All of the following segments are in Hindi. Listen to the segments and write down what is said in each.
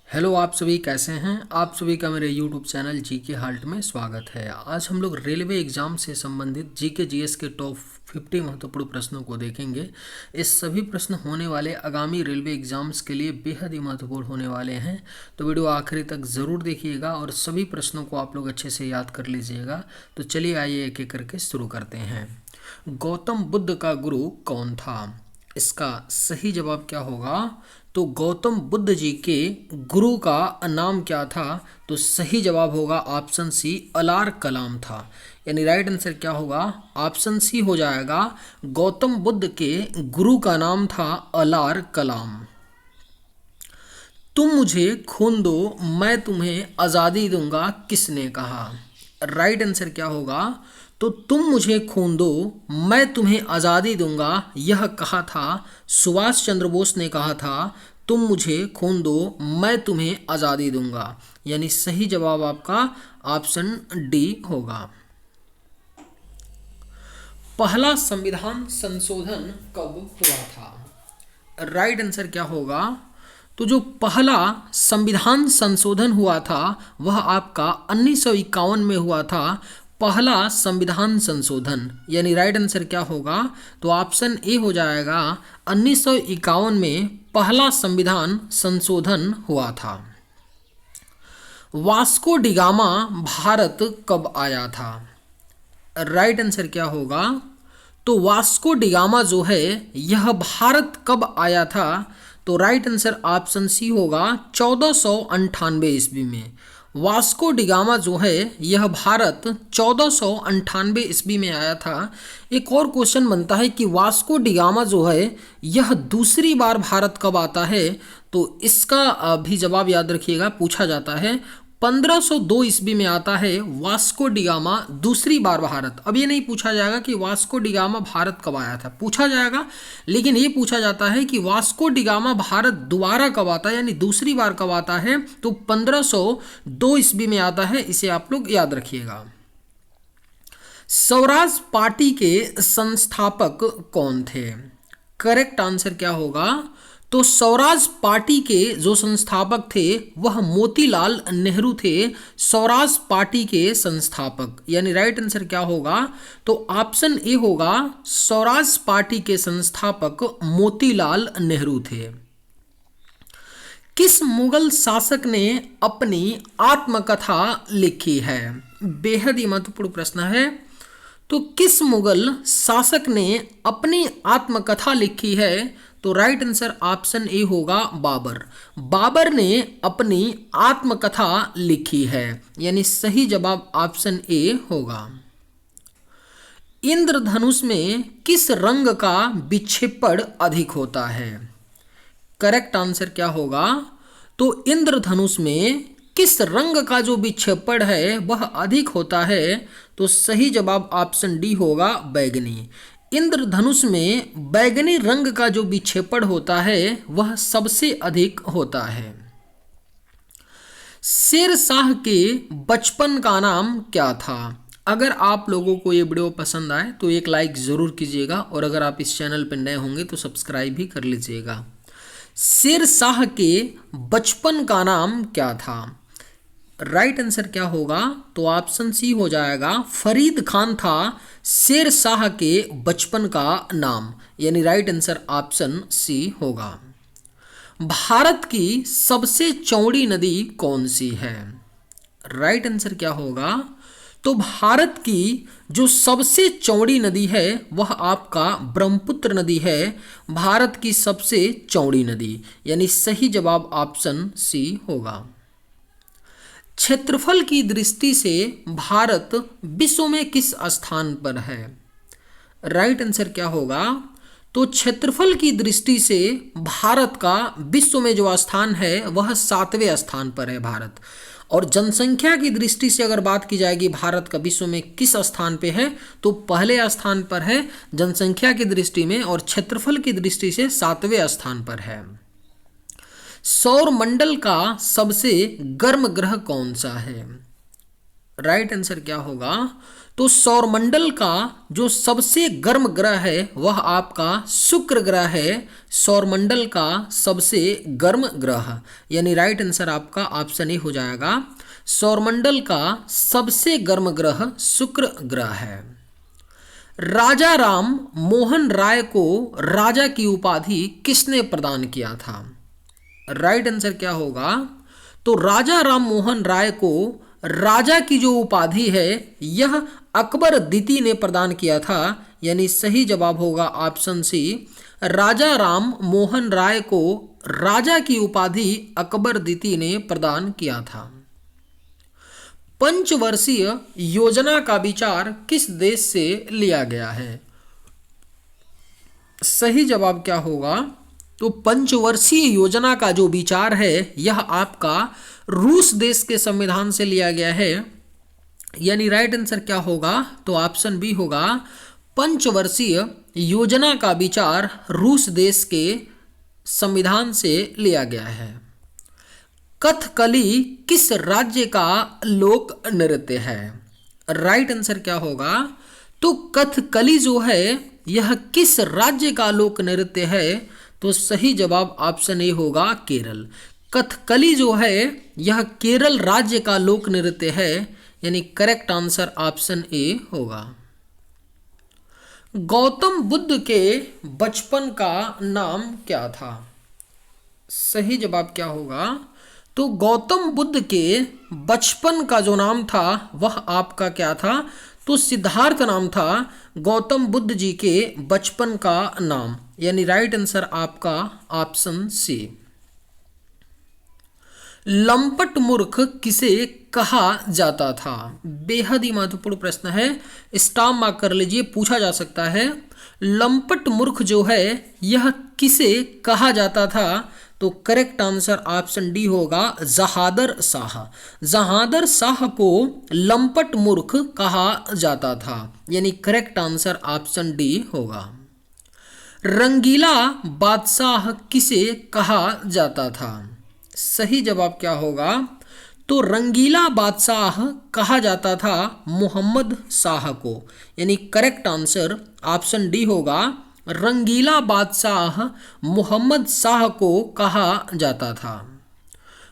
हेलो, आप सभी कैसे हैं। आप सभी का मेरे यूट्यूब चैनल जीके हाल्ट में स्वागत है। आज हम लोग रेलवे एग्जाम से संबंधित जीके जीएस के टॉप 50 महत्वपूर्ण प्रश्नों को देखेंगे। इस सभी प्रश्न होने वाले आगामी रेलवे एग्जाम्स के लिए बेहद ही महत्वपूर्ण होने वाले हैं, तो वीडियो आखिरी तक ज़रूर देखिएगा और सभी प्रश्नों को आप लोग अच्छे से याद कर लीजिएगा। तो चलिए आइए एक एक करके शुरू करते हैं। गौतम बुद्ध का गुरु कौन था? इसका सही जवाब क्या होगा? तो गौतम बुद्ध जी के गुरु का नाम क्या था? तो सही जवाब होगा ऑप्शन सी, अलार कलाम था। यानी राइट आंसर क्या होगा? ऑप्शन सी हो जाएगा। गौतम बुद्ध के गुरु का नाम था अलार कलाम। तुम मुझे खून दो, मैं तुम्हें आज़ादी दूंगा, किसने कहा? राइट आंसर क्या होगा? तो तुम मुझे खून दो, मैं तुम्हें आज़ादी दूंगा, यह कहा था सुभाष चंद्र बोस ने कहा था। तुम मुझे खून दो, मैं तुम्हें आज़ादी दूंगा। यानी सही जवाब आपका ऑप्शन डी होगा। पहला संविधान संशोधन कब हुआ था? राइट आंसर क्या होगा? तो जो पहला संविधान संशोधन हुआ था वह आपका 1951 में हुआ था। पहला संविधान संशोधन, यानी राइट आंसर क्या होगा? तो ऑप्शन ए हो जाएगा। 1951 में पहला संविधान संशोधन हुआ था। वास्को डिगामा भारत कब आया था? राइट आंसर क्या होगा? तो वास्को डिगामा जो है यह भारत कब आया था? तो राइट आंसर ऑप्शन सी होगा 1498 ईस्वी में। वास्को डिगामा जो है यह भारत 1498 ईस्वी में आया था। एक और क्वेश्चन बनता है कि वास्को डिगामा जो है यह दूसरी बार भारत कब आता है? तो इसका भी जवाब याद रखिएगा, पूछा जाता है। 1502 ईस्वी में आता है वास्को डिगामा दूसरी बार भारत। अब ये नहीं पूछा जाएगा कि वास्को डिगामा भारत कब आया था, पूछा जाएगा, लेकिन ये पूछा जाता है कि वास्को डिगामा भारत दोबारा कब आता है, यानी दूसरी बार कब आता है। तो 1502 ईस्वी में आता है, इसे आप लोग याद रखिएगा। स्वराज पार्टी के संस्थापक कौन थे? करेक्ट आंसर क्या होगा? तो स्वराज पार्टी के जो संस्थापक थे वह मोतीलाल नेहरू थे। स्वराज पार्टी के संस्थापक, यानी राइट आंसर क्या होगा? तो ऑप्शन ए होगा, स्वराज पार्टी के संस्थापक मोतीलाल नेहरू थे। किस मुगल शासक ने अपनी आत्मकथा लिखी है? बेहद ही महत्वपूर्ण प्रश्न है। तो किस मुगल शासक ने अपनी आत्मकथा लिखी है? तो राइट आंसर ऑप्शन ए होगा, बाबर। बाबर ने अपनी आत्मकथा लिखी है, यानी सही जवाब ऑप्शन ए होगा। इंद्रधनुष में किस रंग का विक्षेपण अधिक होता है? करेक्ट आंसर क्या होगा? तो इंद्रधनुष में किस रंग का जो विक्षेपण है वह अधिक होता है? तो सही जवाब ऑप्शन डी होगा, बैगनी। इंद्रधनुष में बैगनी रंग का जो विक्षेपण होता है वह सबसे अधिक होता है। शेर शाह के बचपन का नाम क्या था? अगर आप लोगों को ये वीडियो पसंद आए तो एक लाइक ज़रूर कीजिएगा और अगर आप इस चैनल पर नए होंगे तो सब्सक्राइब भी कर लीजिएगा। शेर शाह के बचपन का नाम क्या था? राइट आंसर क्या होगा? तो ऑप्शन सी हो जाएगा, फरीद खान था शेर शाह के बचपन का नाम, यानी राइट आंसर ऑप्शन सी होगा। भारत की सबसे चौड़ी नदी कौन सी है? राइट आंसर क्या होगा? तो भारत की जो सबसे चौड़ी नदी है वह आपका ब्रह्मपुत्र नदी है, भारत की सबसे चौड़ी नदी, यानी सही जवाब ऑप्शन सी होगा। क्षेत्रफल की दृष्टि से भारत विश्व में किस स्थान पर है? राइट आंसर क्या होगा? तो क्षेत्रफल की दृष्टि से भारत का विश्व में जो स्थान है वह 7वें स्थान पर है भारत। और जनसंख्या की दृष्टि से अगर बात की जाएगी भारत का विश्व में किस स्थान पे है, तो पहले स्थान पर है जनसंख्या की दृष्टि में, और क्षेत्रफल की दृष्टि से 7वें स्थान पर है। सौर मंडल का सबसे गर्म ग्रह कौन सा है? राइट आंसर क्या होगा? तो सौरमंडल का जो सबसे गर्म ग्रह है वह आपका शुक्र ग्रह है, सौरमंडल का सबसे गर्म ग्रह। यानी राइट आंसर आपका ऑप्शन ए हो जाएगा, सौरमंडल का सबसे गर्म ग्रह शुक्र ग्रह है। राजा राम मोहन राय को राजा की उपाधि किसने प्रदान किया था? राइट आंसर क्या होगा? तो राजा राम मोहन राय को राजा की जो उपाधि है यह अकबर द्वितीय ने प्रदान किया था। यानी सही जवाब होगा ऑप्शन सी, राजा राम मोहन राय को राजा की उपाधि अकबर द्वितीय ने प्रदान किया था। पंचवर्षीय योजना का विचार किस देश से लिया गया है? सही जवाब क्या होगा? तो पंचवर्षीय योजना का जो विचार है यह आपका रूस देश के संविधान से लिया गया है। यानी राइट आंसर क्या होगा? तो ऑप्शन बी होगा, पंचवर्षीय योजना का विचार रूस देश के संविधान से लिया गया है। कथकली किस राज्य का लोक नृत्य है? राइट आंसर क्या होगा? तो कथकली जो है यह किस राज्य का लोक नृत्य है? तो सही जवाब ऑप्शन ए होगा, केरल। कथकली जो है यह केरल राज्य का लोक नृत्य है। यानी करेक्ट आंसर ऑप्शन ए होगा। गौतम बुद्ध के बचपन का नाम क्या था? सही जवाब क्या होगा? तो गौतम बुद्ध के बचपन का जो नाम था वह आपका क्या था? तो सिद्धार्थ नाम था गौतम बुद्ध जी के बचपन का नाम। यानी राइट आंसर आपका ऑप्शन सी। लंपट मूर्ख किसे कहा जाता था? बेहद ही महत्वपूर्ण प्रश्न है, स्टार मार्क कर लीजिए, पूछा जा सकता है। लंपट मूर्ख जो है यह किसे कहा जाता था? तो करेक्ट आंसर ऑप्शन डी होगा, जहादर शाह। जहादर शाह को लंपट मूर्ख कहा जाता था। यानी करेक्ट आंसर ऑप्शन डी होगा। रंगीला बादशाह किसे कहा जाता था? सही जवाब क्या होगा? तो रंगीला बादशाह कहा जाता था मोहम्मद शाह को। यानी करेक्ट आंसर ऑप्शन डी होगा, रंगीला बादशाह मोहम्मद शाह को कहा जाता था।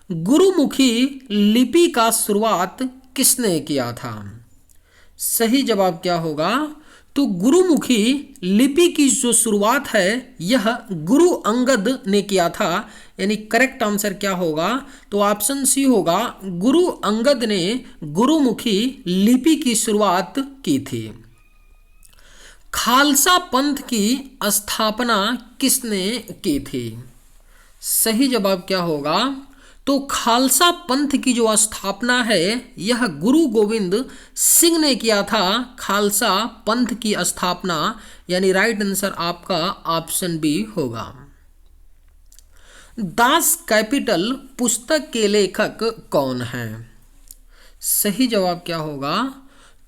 गुरुमुखी लिपि का शुरुआत किसने किया था? सही जवाब क्या होगा? तो गुरुमुखी लिपि की जो शुरुआत है यह गुरु अंगद ने किया था। यानी करेक्ट आंसर क्या होगा? तो ऑप्शन सी होगा, गुरु अंगद ने गुरुमुखी लिपि की शुरुआत की थी। खालसा पंथ की स्थापना किसने की थी? सही जवाब क्या होगा? तो खालसा पंथ की जो स्थापना है यह गुरु गोविंद सिंह ने किया था, खालसा पंथ की स्थापना। यानी राइट आंसर आपका ऑप्शन बी होगा। दास कैपिटल पुस्तक के लेखक कौन हैं? सही जवाब क्या होगा?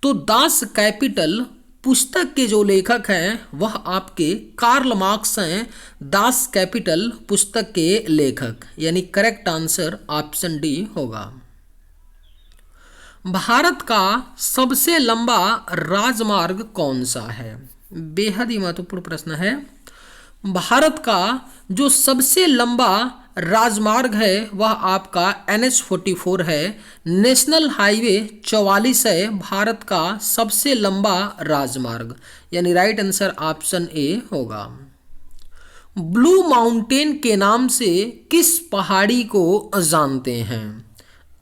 तो दास कैपिटल पुस्तक के जो लेखक हैं वह आपके कार्ल मार्क्स हैं, दास कैपिटल पुस्तक के लेखक। यानी करेक्ट आंसर ऑप्शन डी होगा। भारत का सबसे लंबा राजमार्ग कौन सा है? बेहद ही महत्वपूर्ण प्रश्न है। भारत का जो सबसे लंबा राजमार्ग है वह आपका NH-44 है, नेशनल हाईवे 44 है भारत का सबसे लंबा राजमार्ग। यानी राइट आंसर ऑप्शन ए होगा। ब्लू माउंटेन के नाम से किस पहाड़ी को जानते हैं?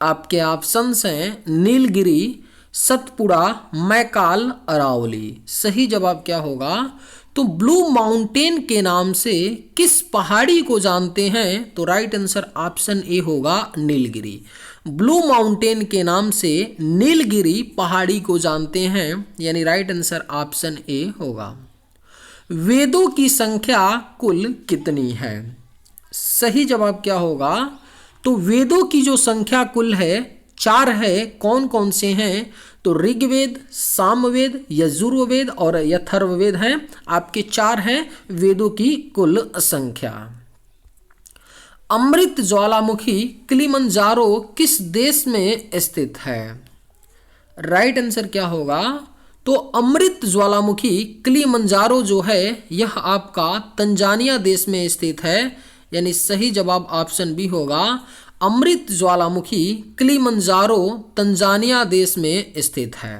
आपके ऑप्शंस हैं नीलगिरी, सतपुड़ा, मैकाल, अरावली। सही जवाब क्या होगा? तो ब्लू माउंटेन के नाम से किस पहाड़ी को जानते हैं? तो राइट आंसर ऑप्शन ए होगा, नीलगिरी। ब्लू माउंटेन के नाम से नीलगिरी पहाड़ी को जानते हैं। यानी राइट आंसर ऑप्शन ए होगा। वेदों की संख्या कुल कितनी है? सही जवाब क्या होगा? तो वेदों की जो संख्या कुल है 4 है। कौन कौन से हैं? तो ऋग्वेद, सामवेद, यजुर्वेद और अथर्ववेद हैं। आपके 4 हैं वेदों की कुल संख्या। अमृत ज्वालामुखी किलिमंजारो किस देश में स्थित है? राइट आंसर क्या होगा? तो अमृत ज्वालामुखी किलिमंजारो जो है यह आपका तंजानिया देश में स्थित है, यानी सही जवाब ऑप्शन बी होगा। अमृत ज्वालामुखी किलिमंजारो तंजानिया देश में स्थित है।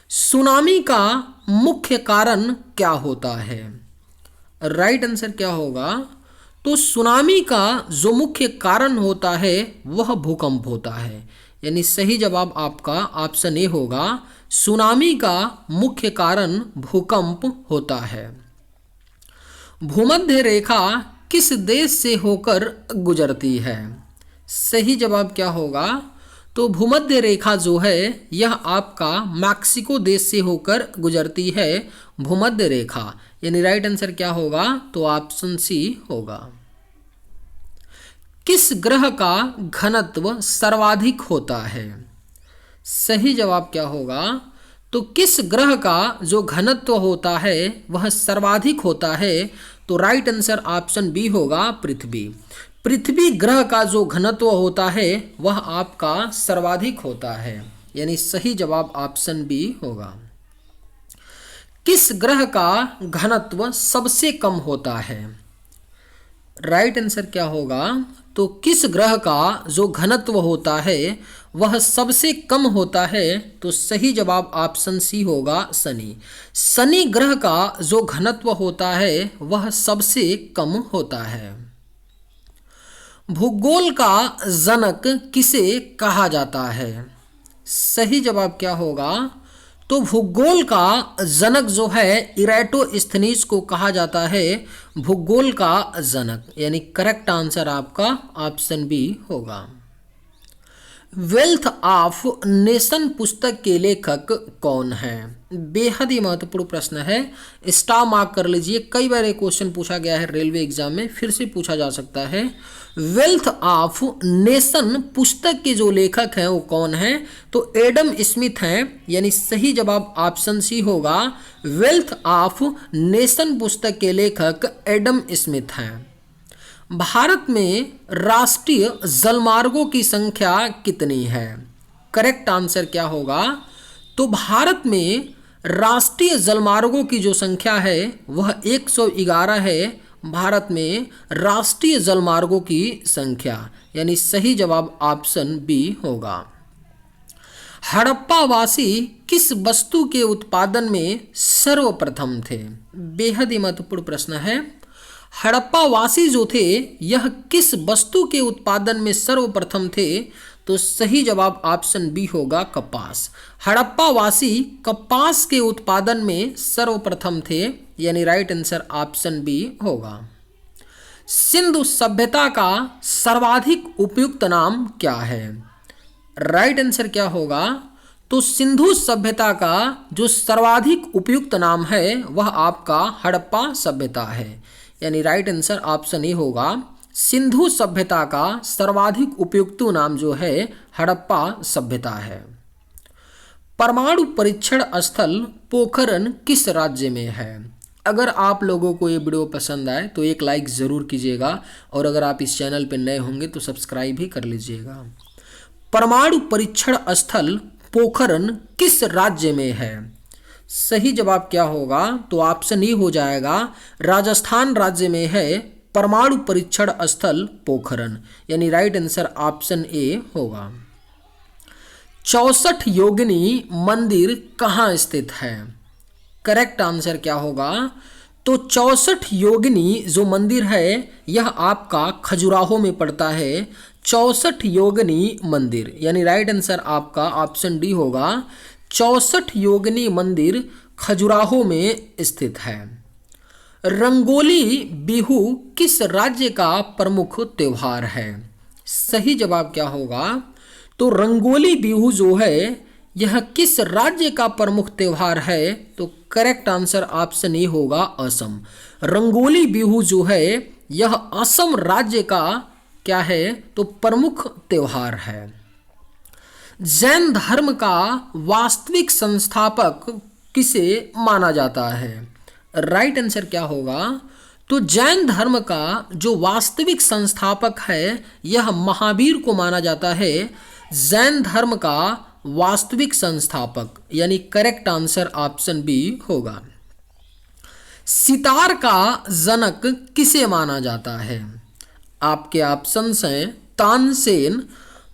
सुनामी का मुख्य कारण क्या होता है? राइट आंसर क्या होगा? तो सुनामी का जो मुख्य कारण होता है वह भूकंप होता है, यानी सही जवाब आपका ऑप्शन ए होगा। सुनामी का मुख्य कारण भूकंप होता है। भूमध्य रेखा किस देश से होकर गुजरती है? सही जवाब क्या होगा? तो भूमध्य रेखा जो है यह आपका मैक्सिको देश से होकर गुजरती है, भूमध्य रेखा, यानी राइट आंसर क्या होगा? तो ऑप्शन सी होगा। किस ग्रह का घनत्व सर्वाधिक होता है? सही जवाब क्या होगा? तो किस ग्रह का जो घनत्व होता है वह सर्वाधिक होता है? तो राइट आंसर ऑप्शन बी होगा, पृथ्वी। पृथ्वी ग्रह का जो घनत्व होता है वह आपका सर्वाधिक होता है, यानी सही जवाब ऑप्शन बी होगा। किस ग्रह का घनत्व सबसे कम होता है? राइट आंसर क्या होगा? तो किस ग्रह का जो घनत्व होता है वह सबसे कम होता है? तो सही जवाब ऑप्शन सी होगा, शनि। शनि ग्रह का जो घनत्व होता है वह सबसे कम होता है। भूगोल का जनक किसे कहा जाता है? सही जवाब क्या होगा? तो भूगोल का जनक जो है इरेटोस्थनीज को कहा जाता है, भूगोल का जनक, यानी करेक्ट आंसर आपका ऑप्शन बी होगा। वेल्थ ऑफ नेशन पुस्तक के लेखक कौन है? बेहद ही महत्वपूर्ण प्रश्न है, स्टार मार्क कर लीजिए। कई बार ये क्वेश्चन पूछा गया है रेलवे एग्जाम में, फिर से पूछा जा सकता है। वेल्थ ऑफ नेशन पुस्तक के जो लेखक हैं वो कौन है? तो एडम स्मिथ हैं, यानी सही जवाब ऑप्शन सी होगा। वेल्थ ऑफ नेशन पुस्तक के लेखक एडम स्मिथ हैं। भारत में राष्ट्रीय जलमार्गों की संख्या कितनी है? करेक्ट आंसर क्या होगा? तो भारत में राष्ट्रीय जलमार्गों की जो संख्या है वह 111 है। भारत में राष्ट्रीय जलमार्गों की संख्या, यानी सही जवाब ऑप्शन बी होगा। हड़प्पावासी किस वस्तु के उत्पादन में सर्वप्रथम थे? बेहद ही महत्वपूर्ण प्रश्न है। हड़प्पावासी जो थे यह किस वस्तु के उत्पादन में सर्वप्रथम थे? तो सही जवाब ऑप्शन बी होगा, कपास। हड़प्पावासी कपास के उत्पादन में सर्वप्रथम थे, यानी राइट आंसर ऑप्शन बी होगा। सिंधु सभ्यता का सर्वाधिक उपयुक्त नाम क्या है? राइट आंसर क्या होगा? तो सिंधु सभ्यता का जो सर्वाधिक उपयुक्त नाम है वह आपका हड़प्पा सभ्यता है, यानी राइट आंसर ऑप्शन ए होगा। सिंधु सभ्यता का सर्वाधिक उपयुक्त नाम जो है हड़प्पा सभ्यता है। परमाणु परीक्षण स्थल पोखरण किस राज्य में है? अगर आप लोगों को ये वीडियो पसंद आए तो एक लाइक ज़रूर कीजिएगा, और अगर आप इस चैनल पर नए होंगे तो सब्सक्राइब भी कर लीजिएगा। परमाणु परीक्षण स्थल पोखरण किस राज्य में है? सही जवाब क्या होगा? तो ऑप्शन ई हो जाएगा, राजस्थान राज्य में है परमाणु परीक्षण स्थल पोखरण, यानी राइट आंसर ऑप्शन ए होगा। 64 योगिनी मंदिर कहाँ स्थित है? करेक्ट आंसर क्या होगा? तो 64 योगिनी जो मंदिर है यह आपका खजुराहो में पड़ता है। 64 योगिनी मंदिर, यानी राइट आंसर आपका ऑप्शन डी होगा। 64 योगिनी मंदिर खजुराहो में स्थित है। रंगोली बिहू किस राज्य का प्रमुख त्योहार है? सही जवाब क्या होगा? तो रंगोली बिहू जो है यह किस राज्य का प्रमुख त्योहार है? तो करेक्ट आंसर ऑप्शन ए होगा, असम। रंगोली बिहू जो है यह असम राज्य का क्या है? तो प्रमुख त्योहार है। जैन धर्म का वास्तविक संस्थापक किसे माना जाता है? राइट आंसर क्या होगा? तो जैन धर्म का जो वास्तविक संस्थापक है यह महावीर को माना जाता है। जैन धर्म का वास्तविक संस्थापक, यानी करेक्ट आंसर ऑप्शन बी होगा। सितार का जनक किसे माना जाता है? आपके ऑप्शंस हैं तानसेन,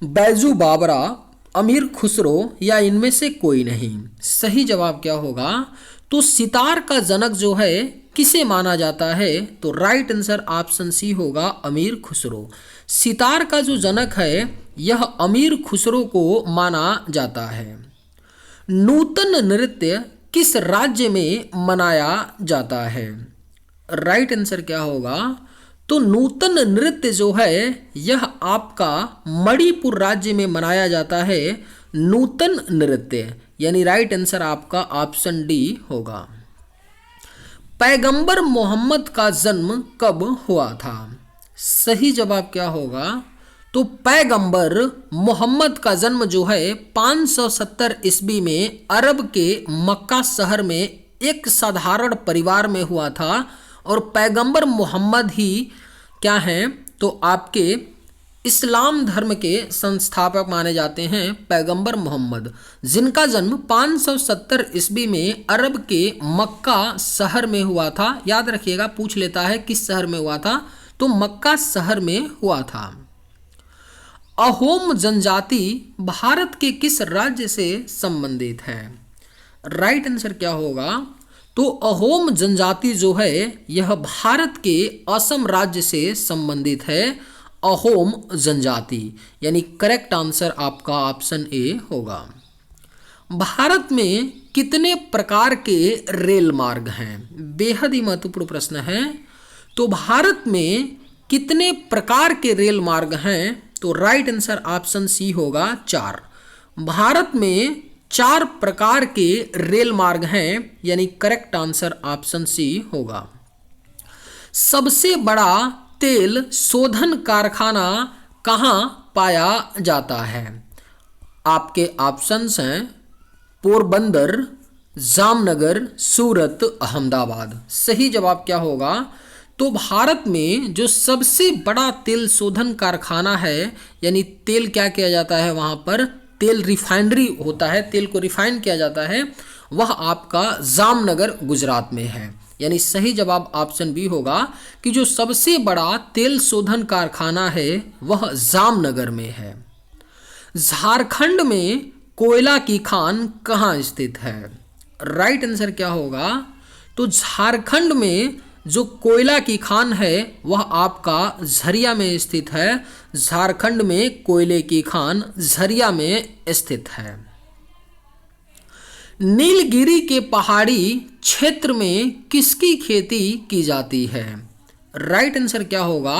बैजू बावरा, अमीर खुसरो या इनमें से कोई नहीं। सही जवाब क्या होगा? तो सितार का जनक जो है किसे माना जाता है? तो राइट आंसर ऑप्शन सी होगा, अमीर खुसरो। सितार का जो जनक है यह अमीर खुसरो को माना जाता है। नूतन नृत्य किस राज्य में मनाया जाता है? राइट आंसर क्या होगा? तो नूतन नृत्य जो है यह आपका मणिपुर राज्य में मनाया जाता है, नूतन नृत्य, यानी राइट आंसर आपका ऑप्शन डी होगा। पैगंबर मोहम्मद का जन्म कब हुआ था? सही जवाब क्या होगा? तो पैगंबर मोहम्मद का जन्म जो है 570 ईस्वी में अरब के मक्का शहर में एक साधारण परिवार में हुआ था। और पैगंबर मोहम्मद ही क्या हैं? तो आपके इस्लाम धर्म के संस्थापक माने जाते हैं पैगंबर मोहम्मद, जिनका जन्म 570 ईस्वी में अरब के मक्का शहर में हुआ था। याद रखिएगा, पूछ लेता है किस शहर में हुआ था, तो मक्का शहर में हुआ था। अहोम जनजाति भारत के किस राज्य से संबंधित है? राइट आंसर क्या होगा? तो अहोम जनजाति जो है यह भारत के असम राज्य से संबंधित है, अहोम जनजाति, यानी करेक्ट आंसर आपका ऑप्शन ए होगा। भारत में कितने प्रकार के रेल मार्ग हैं? बेहद ही महत्वपूर्ण प्रश्न है। तो भारत में कितने प्रकार के रेल मार्ग हैं? तो राइट आंसर ऑप्शन सी होगा, 4। भारत में 4 प्रकार के रेल मार्ग हैं, यानी करेक्ट आंसर ऑप्शन सी होगा। सबसे बड़ा तेल शोधन कारखाना कहाँ पाया जाता है? आपके ऑप्शंस हैं पोरबंदर, जामनगर, सूरत, अहमदाबाद। सही जवाब क्या होगा? तो भारत में जो सबसे बड़ा तेल शोधन कारखाना है, यानी तेल क्या किया जाता है वहाँ पर, तेल रिफाइनरी होता है, तेल को रिफाइन किया जाता है, वह आपका जामनगर गुजरात में है। यानी सही जवाब ऑप्शन बी होगा कि जो सबसे बड़ा तेल शोधन कारखाना है वह जामनगर में है। झारखंड में कोयला की खान कहाँ स्थित है? राइट आंसर क्या होगा? तो झारखंड में जो कोयला की खान है वह आपका झरिया में स्थित है। झारखंड में कोयले की खान झरिया में स्थित है। नीलगिरी के पहाड़ी क्षेत्र में किसकी खेती की जाती है? राइट आंसर क्या होगा?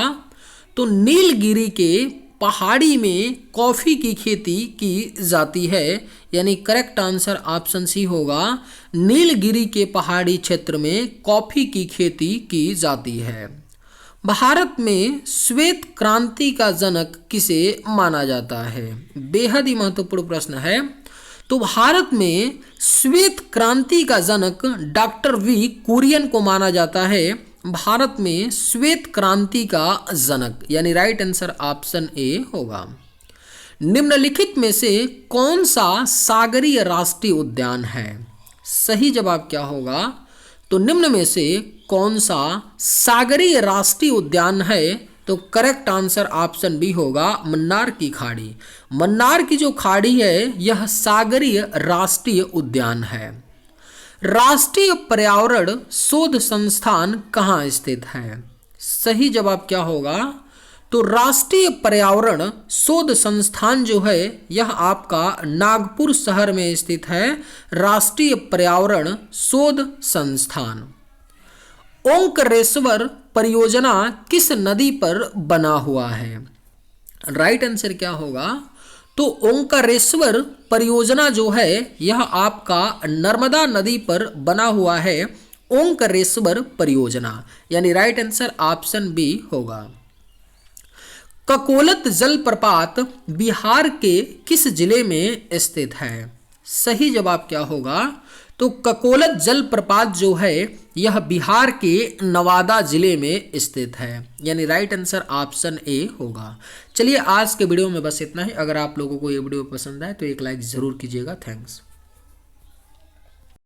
तो नीलगिरी के पहाड़ी में कॉफ़ी की खेती की जाती है, यानी करेक्ट आंसर ऑप्शन सी होगा। नीलगिरी के पहाड़ी क्षेत्र में कॉफ़ी की खेती की जाती है। भारत में श्वेत क्रांति का जनक किसे माना जाता है? बेहद ही महत्वपूर्ण प्रश्न है। तो भारत में श्वेत क्रांति का जनक डॉक्टर वी कुरियन को माना जाता है। भारत में श्वेत क्रांति का जनक, यानी राइट आंसर ऑप्शन ए होगा। निम्नलिखित में से कौन सा सागरीय राष्ट्रीय उद्यान है? सही जवाब क्या होगा? तो निम्न में से कौन सा सागरीय राष्ट्रीय उद्यान है? तो करेक्ट आंसर ऑप्शन बी होगा, मन्नार की खाड़ी। मन्नार की जो खाड़ी है यह सागरीय राष्ट्रीय उद्यान है। राष्ट्रीय पर्यावरण शोध संस्थान कहाँ स्थित है? सही जवाब क्या होगा? तो राष्ट्रीय पर्यावरण शोध संस्थान जो है यह आपका नागपुर शहर में स्थित है। राष्ट्रीय पर्यावरण शोध संस्थान। ओंकारेश्वर परियोजना किस नदी पर बना हुआ है? राइट आंसर क्या होगा? तो ओंकारेश्वर परियोजना जो है यह आपका नर्मदा नदी पर बना हुआ है। ओंकारेश्वर परियोजना, यानी राइट आंसर ऑप्शन बी होगा। ककोलत जलप्रपात बिहार के किस जिले में स्थित है? सही जवाब क्या होगा? तो ककोलत जलप्रपात जो है यह बिहार के नवादा जिले में स्थित है, यानी राइट आंसर ऑप्शन ए होगा। चलिए आज के वीडियो में बस इतना ही। अगर आप लोगों को ये वीडियो पसंद आए तो एक लाइक ज़रूर कीजिएगा। थैंक्स।